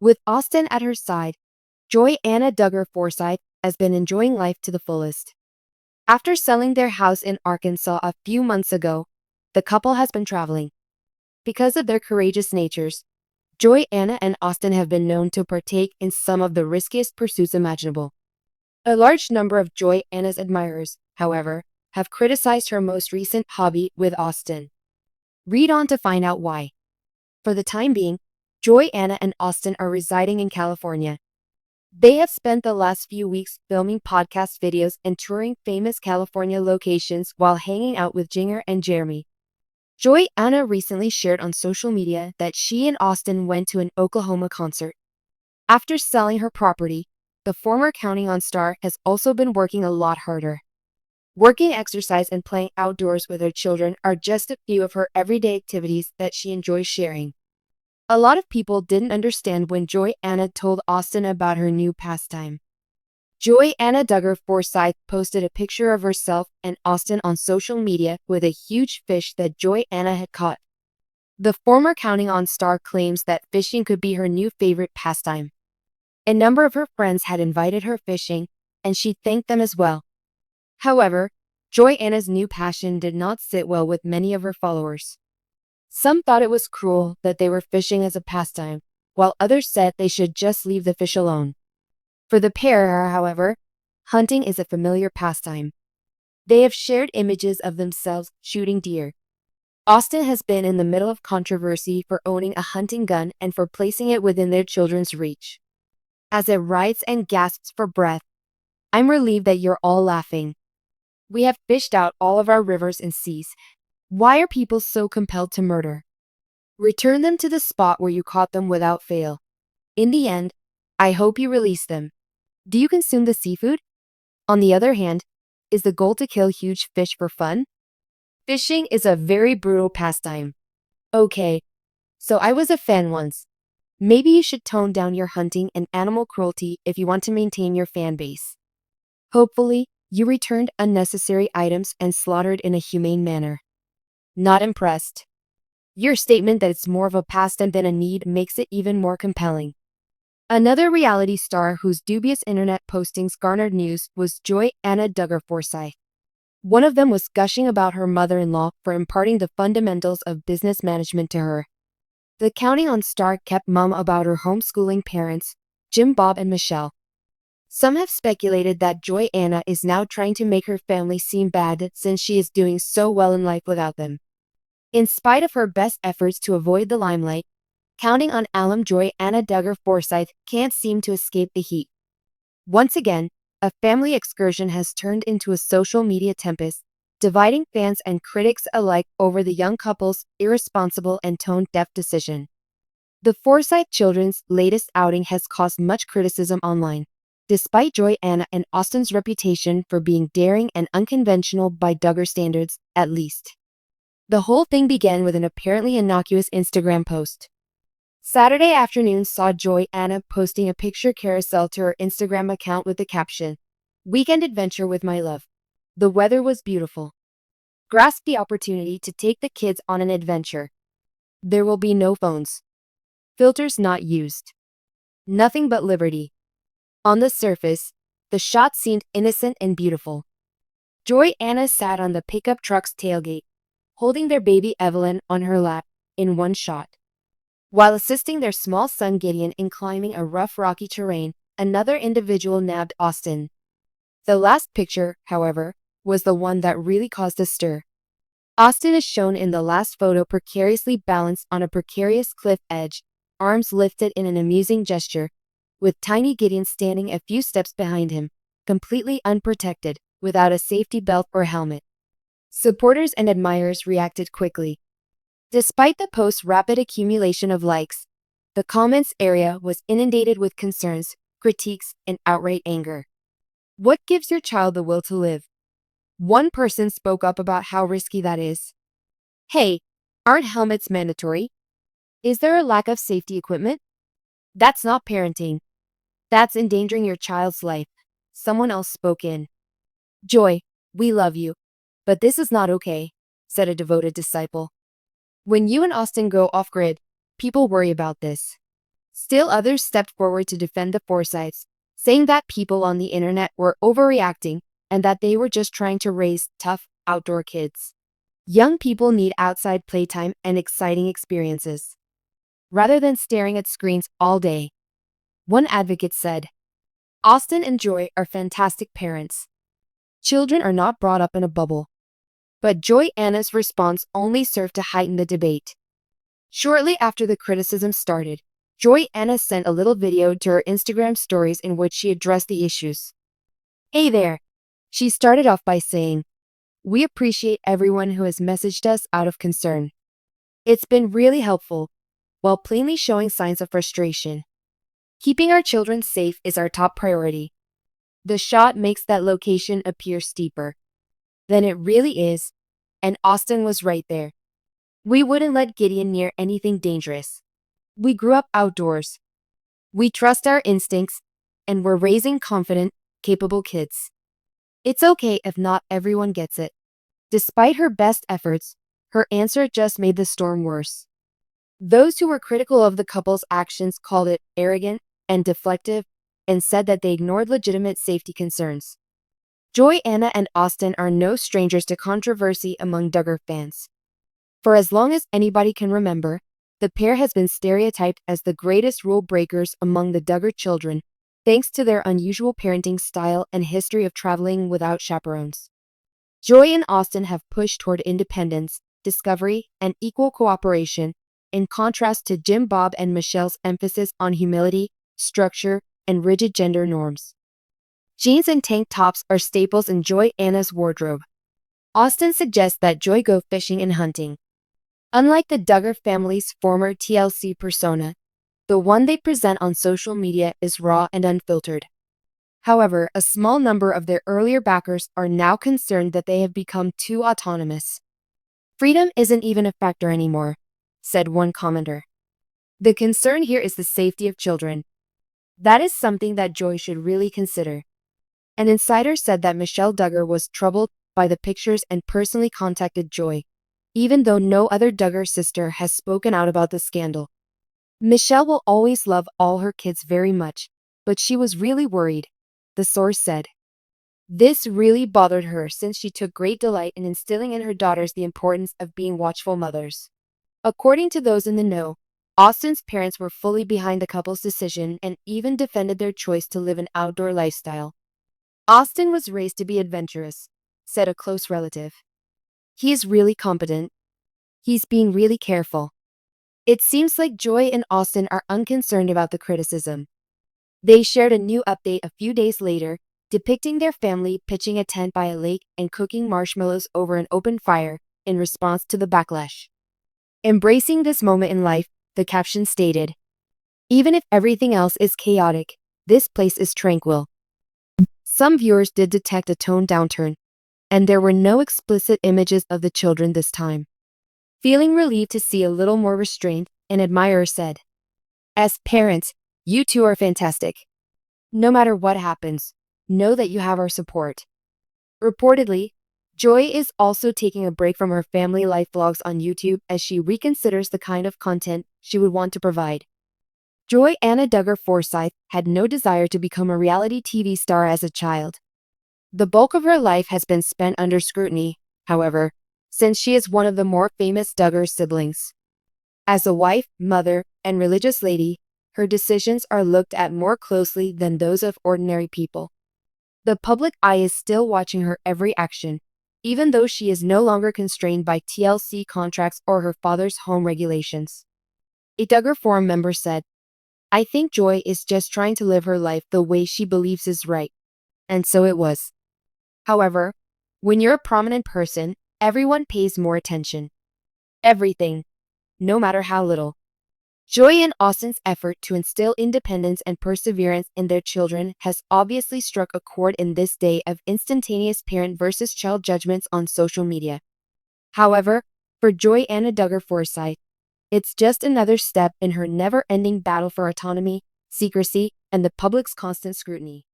With Austin at her side, Johanna Duggar Forsyth has been enjoying life to the fullest. After selling their house in Arkansas a few months ago, the couple has been traveling. Because of their courageous natures, Johanna and Austin have been known to partake in some of the riskiest pursuits imaginable. A large number of Johanna's admirers, however, have criticized her most recent hobby with Austin. Read on to find out why. For the time being, Johanna and Austin are residing in California. They have spent the last few weeks filming podcast videos and touring famous California locations while hanging out with Jinger and Jeremy. Johanna recently shared on social media that she and Austin went to an Oklahoma concert. After selling her property, the former Counting On star has also been working a lot harder. Working, exercise, and playing outdoors with her children are just a few of her everyday activities that she enjoys sharing. A lot of people didn't understand when Johanna told Austin about her new pastime. Johanna Duggar Forsyth posted a picture of herself and Austin on social media with a huge fish that Johanna had caught. The former Counting On star claims that fishing could be her new favorite pastime. A number of her friends had invited her fishing, and she thanked them as well. However, Johanna's new passion did not sit well with many of her followers. Some thought it was cruel that they were fishing as a pastime, while others said they should just leave the fish alone. For the pair, however, hunting is a familiar pastime. They have shared images of themselves shooting deer. Austin has been in the middle of controversy for owning a hunting gun and for placing it within their children's reach. As it writes and gasps for breath, "I'm relieved that you're all laughing. We have fished out all of our rivers and seas. Why are people so compelled to murder? Return them to the spot where you caught them without fail. In the end, I hope you release them. Do you consume the seafood? On the other hand, is the goal to kill huge fish for fun? Fishing is a very brutal pastime. Okay, so I was a fan once. Maybe you should tone down your hunting and animal cruelty if you want to maintain your fan base. Hopefully, you returned unnecessary items and slaughtered in a humane manner." Not impressed. Your statement that it's more of a pastime than a need makes it even more compelling. Another reality star whose dubious internet postings garnered news was Johanna Duggar Forsyth. One of them was gushing about her mother-in-law for imparting the fundamentals of business management to her. The Counting On star kept mum about her homeschooling parents, Jim, Bob, and Michelle. Some have speculated that Johanna is now trying to make her family seem bad since she is doing so well in life without them. In spite of her best efforts to avoid the limelight, Counting On alum Johanna Duggar Forsyth can't seem to escape the heat. Once again, a family excursion has turned into a social media tempest, dividing fans and critics alike over the young couple's irresponsible and tone-deaf decision. The Forsyth children's latest outing has caused much criticism online, despite Johanna and Austin's reputation for being daring and unconventional by Duggar standards, at least. The whole thing began with an apparently innocuous Instagram post. Saturday afternoon saw Johanna posting a picture carousel to her Instagram account with the caption, "Weekend adventure with my love. The weather was beautiful. Grasp the opportunity to take the kids on an adventure. There will be no phones. Filters not used. Nothing but liberty." On the surface, the shot seemed innocent and beautiful. Johanna sat on the pickup truck's tailgate, holding their baby Evelyn on her lap in one shot. While assisting their small son Gideon in climbing a rough rocky terrain, another individual nabbed Austin. The last picture, however, was the one that really caused a stir. Austin is shown in the last photo precariously balanced on a precarious cliff edge, arms lifted in an amusing gesture, with tiny Gideon standing a few steps behind him, completely unprotected, without a safety belt or helmet. Supporters and admirers reacted quickly. Despite the post's rapid accumulation of likes, the comments area was inundated with concerns, critiques, and outright anger. What gives your child the will to live? One person spoke up about how risky that is. Hey, aren't helmets mandatory? Is there a lack of safety equipment? That's not parenting. That's endangering your child's life. Someone else spoke in. Joy, we love you, but this is not okay, said a devoted disciple. When you and Austin go off-grid, people worry about this. Still others stepped forward to defend the Forsyths, saying that people on the internet were overreacting and that they were just trying to raise tough, outdoor kids. Young people need outside playtime and exciting experiences, rather than staring at screens all day. One advocate said, Austin and Joy are fantastic parents. Children are not brought up in a bubble. But Johanna's response only served to heighten the debate. Shortly after the criticism started, Johanna sent a little video to her Instagram stories in which she addressed the issues. Hey there! She started off by saying, We appreciate everyone who has messaged us out of concern. It's been really helpful, while plainly showing signs of frustration. Keeping our children safe is our top priority. The shot makes that location appear steeper than it really is, and Austin was right there. We wouldn't let Gideon near anything dangerous. We grew up outdoors. We trust our instincts, and we're raising confident, capable kids. It's okay if not everyone gets it. Despite her best efforts, her answer just made the storm worse. Those who were critical of the couple's actions called it arrogant and deflective and said that they ignored legitimate safety concerns. Johanna and Austin are no strangers to controversy among Duggar fans. For as long as anybody can remember, the pair has been stereotyped as the greatest rule breakers among the Duggar children, thanks to their unusual parenting style and history of traveling without chaperones. Joy and Austin have pushed toward independence, discovery, and equal cooperation, in contrast to Jim Bob and Michelle's emphasis on humility, structure, and rigid gender norms. Jeans and tank tops are staples in Johanna's wardrobe. Austin suggests that Joy go fishing and hunting. Unlike the Duggar family's former TLC persona, the one they present on social media is raw and unfiltered. However, a small number of their earlier backers are now concerned that they have become too autonomous. Freedom isn't even a factor anymore, said one commenter. The concern here is the safety of children. That is something that Joy should really consider. An insider said that Michelle Duggar was troubled by the pictures and personally contacted Joy, even though no other Duggar sister has spoken out about the scandal. Michelle will always love all her kids very much, but she was really worried, the source said. This really bothered her since she took great delight in instilling in her daughters the importance of being watchful mothers. According to those in the know, Austin's parents were fully behind the couple's decision and even defended their choice to live an outdoor lifestyle. Austin was raised to be adventurous, said a close relative. He is really competent. He's being really careful. It seems like Joy and Austin are unconcerned about the criticism. They shared a new update a few days later, depicting their family pitching a tent by a lake and cooking marshmallows over an open fire in response to the backlash. Embracing this moment in life, the caption stated, Even if everything else is chaotic, this place is tranquil. Some viewers did detect a tone downturn, and there were no explicit images of the children this time. Feeling relieved to see a little more restraint, an admirer said, As parents, you two are fantastic. No matter what happens, know that you have our support. Reportedly, Joy is also taking a break from her family life vlogs on YouTube as she reconsiders the kind of content she would want to provide. Johanna Duggar Forsyth had no desire to become a reality TV star as a child. The bulk of her life has been spent under scrutiny, however, since she is one of the more famous Duggar siblings. As a wife, mother, and religious lady, her decisions are looked at more closely than those of ordinary people. The public eye is still watching her every action, even though she is no longer constrained by TLC contracts or her father's home regulations. A Duggar forum member said, I think Joy is just trying to live her life the way she believes is right. And so it was. However, when you're a prominent person, everyone pays more attention. Everything, no matter how little. Joy and Austin's effort to instill independence and perseverance in their children has obviously struck a chord in this day of instantaneous parent versus child judgments on social media. However, for Johanna Duggar Forsyth, it's just another step in her never-ending battle for autonomy, secrecy, and the public's constant scrutiny.